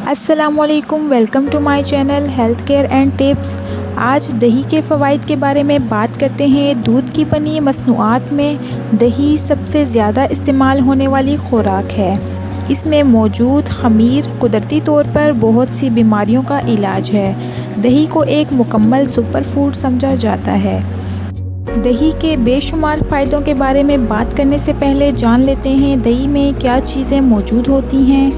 السلام علیکم، welcome to my channel health care and tips. آج دہی کے فوائد کے بارے میں بات کرتے ہیں۔ دودھ کی بنی مصنوعات میں دہی سب سے زیادہ استعمال ہونے والی خوراک ہے۔ اس میں موجود خمیر قدرتی طور پر بہت سی بیماریوں کا علاج ہے۔ دہی کو ایک مکمل سپر فوڈ سمجھا جاتا ہے۔ دہی کے بے شمار فائدوں کے بارے میں بات کرنے سے پہلے جان لیتے ہیں دہی میں کیا چیزیں موجود ہوتی ہیں۔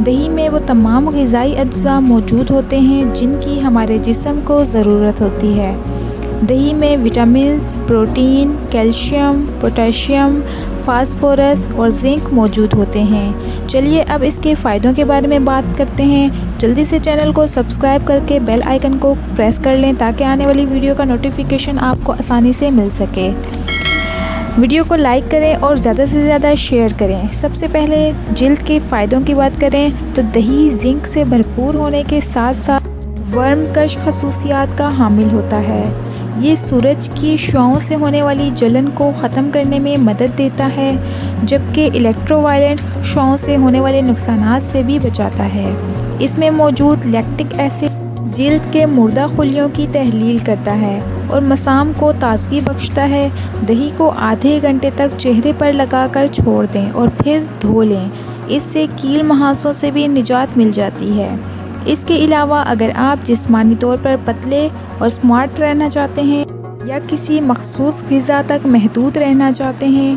دہی میں وہ تمام غذائی اجزاء موجود ہوتے ہیں جن کی ہمارے جسم کو ضرورت ہوتی ہے۔ دہی میں vitamins, protein, calcium, potassium, phosphorus اور زنک موجود ہوتے ہیں۔ چلیے اب اس کے فائدوں کے بارے میں بات کرتے ہیں۔ جلدی سے چینل کو سبسکرائب کر کے بیل آئیکن کو پریس کر لیں تاکہ آنے والی ویڈیو کا نوٹیفیکیشن آپ کو آسانی سے مل سکے۔ ویڈیو کو لائک کریں اور زیادہ سے زیادہ شیئر کریں۔ سب سے پہلے جلد کے فائدوں کی بات کریں تو دہی زنک سے بھرپور ہونے کے ساتھ ساتھ ورم کش خصوصیات کا حامل ہوتا ہے۔ یہ سورج کی شعاعوں سے ہونے والی جلن کو ختم کرنے میں مدد دیتا ہے، جبکہ الیکٹرو وائلنٹ شعاعوں سے ہونے والے نقصانات سے بھی بچاتا ہے۔ اس میں موجود لیکٹک ایسڈ جلد کے مردہ خلیوں کی تحلیل کرتا ہے اور مسام کو تازگی بخشتا ہے۔ دہی کو آدھے گھنٹے تک چہرے پر لگا کر چھوڑ دیں اور پھر دھو لیں۔ اس سے کیل مہاسوں سے بھی نجات مل جاتی ہے۔ اس کے علاوہ اگر آپ جسمانی طور پر پتلے اور سمارٹ رہنا چاہتے ہیں یا کسی مخصوص غذا تک محدود رہنا چاہتے ہیں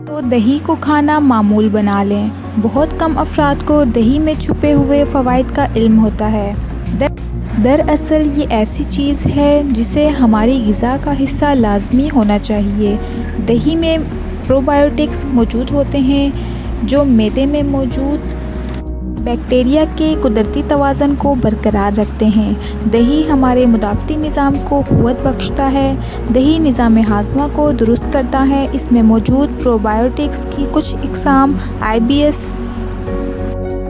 تو دہی کو کھانا معمول بنا لیں۔ بہت کم افراد کو دہی میں چھپے ہوئے فوائد کا علم ہوتا ہے۔ دراصل یہ ایسی چیز ہے جسے ہماری غذا کا حصہ لازمی ہونا چاہیے۔ دہی میں پروبایوٹکس موجود ہوتے ہیں جو معدے میں موجود بیکٹیریا کے قدرتی توازن کو برقرار رکھتے ہیں۔ دہی ہمارے مدافعتی نظام کو قوت بخشتا ہے۔ دہی نظام ہاضمہ کو درست کرتا ہے۔ اس میں موجود پروبایوٹکس کی کچھ اقسام IBS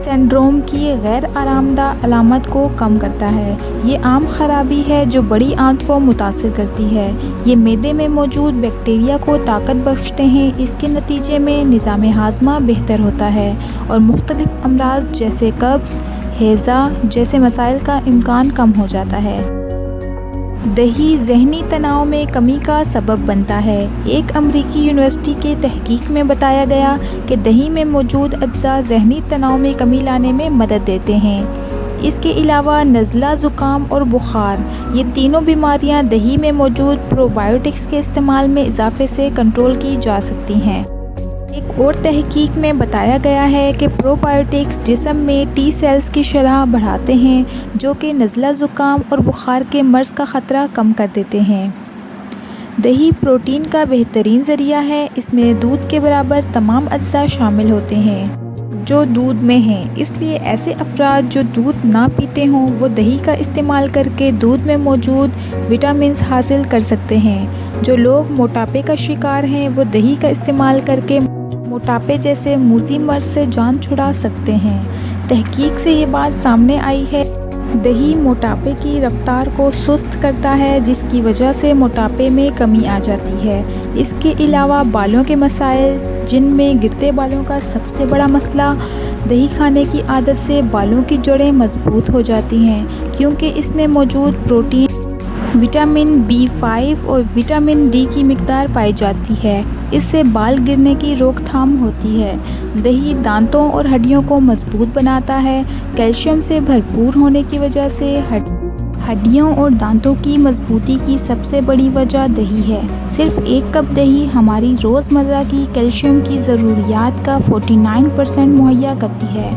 سنڈروم کی غیر آرام دہ علامت کو کم کرتا ہے۔ یہ عام خرابی ہے جو بڑی آنت کو متاثر کرتی ہے۔ یہ معدے میں موجود بیکٹیریا کو طاقت بخشتے ہیں۔ اس کے نتیجے میں نظام ہاضمہ بہتر ہوتا ہے اور مختلف امراض جیسے قبض، ہیضہ جیسے مسائل کا امکان کم ہو جاتا ہے۔ دہی ذہنی تناؤ میں کمی کا سبب بنتا ہے۔ ایک امریکی یونیورسٹی کے تحقیق میں بتایا گیا کہ دہی میں موجود اجزاء ذہنی تناؤ میں کمی لانے میں مدد دیتے ہیں۔ اس کے علاوہ نزلہ، زکام اور بخار، یہ تینوں بیماریاں دہی میں موجود پروبایوٹکس کے استعمال میں اضافے سے کنٹرول کی جا سکتی ہیں۔ ایک اور تحقیق میں بتایا گیا ہے کہ پروبایوٹکس جسم میں T سیلز کی شرح بڑھاتے ہیں جو کہ نزلہ، زکام اور بخار کے مرض کا خطرہ کم کر دیتے ہیں۔ دہی پروٹین کا بہترین ذریعہ ہے۔ اس میں دودھ کے برابر تمام اجزاء شامل ہوتے ہیں جو دودھ میں ہیں۔ اس لیے ایسے افراد جو دودھ نہ پیتے ہوں وہ دہی کا استعمال کر کے دودھ میں موجود وٹامنز حاصل کر سکتے ہیں۔ جو لوگ موٹاپے کا شکار ہیں وہ دہی کا استعمال کر کے موٹاپے جیسے موذی مرض سے جان چھڑا سکتے ہیں۔ تحقیق سے یہ بات سامنے آئی ہے دہی موٹاپے کی رفتار کو سست کرتا ہے جس کی وجہ سے موٹاپے میں کمی آ جاتی ہے۔ اس کے علاوہ بالوں کے مسائل جن میں گرتے بالوں کا سب سے بڑا مسئلہ، دہی کھانے کی عادت سے بالوں کی جڑیں مضبوط ہو جاتی ہیں کیونکہ اس میں موجود پروٹین، وٹامن B5 اور وٹامن D کی مقدار پائی جاتی ہے۔ اس سے بال گرنے کی روک تھام ہوتی ہے۔ دہی دانتوں اور ہڈیوں کو مضبوط بناتا ہے۔ کیلشیم سے بھرپور ہونے کی وجہ سے ہڈیوں اور دانتوں کی مضبوطی کی سب سے بڑی وجہ دہی ہے۔ صرف ایک کپ دہی ہماری روزمرہ کی کیلشیم کی ضروریات کا 49% مہیا کرتی ہے۔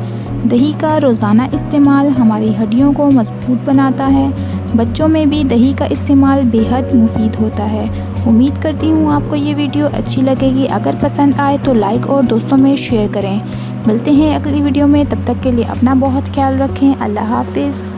دہی کا روزانہ استعمال ہماری ہڈیوں کو مضبوط بناتا ہے۔ بچوں میں بھی دہی کا استعمال بے حد مفید ہوتا ہے۔ امید کرتی ہوں آپ کو یہ ویڈیو اچھی لگے گی۔ اگر پسند آئے تو لائک اور دوستوں میں شیئر کریں۔ ملتے ہیں اگلی ویڈیو میں، تب تک کے لیے اپنا بہت خیال رکھیں۔ اللہ حافظ۔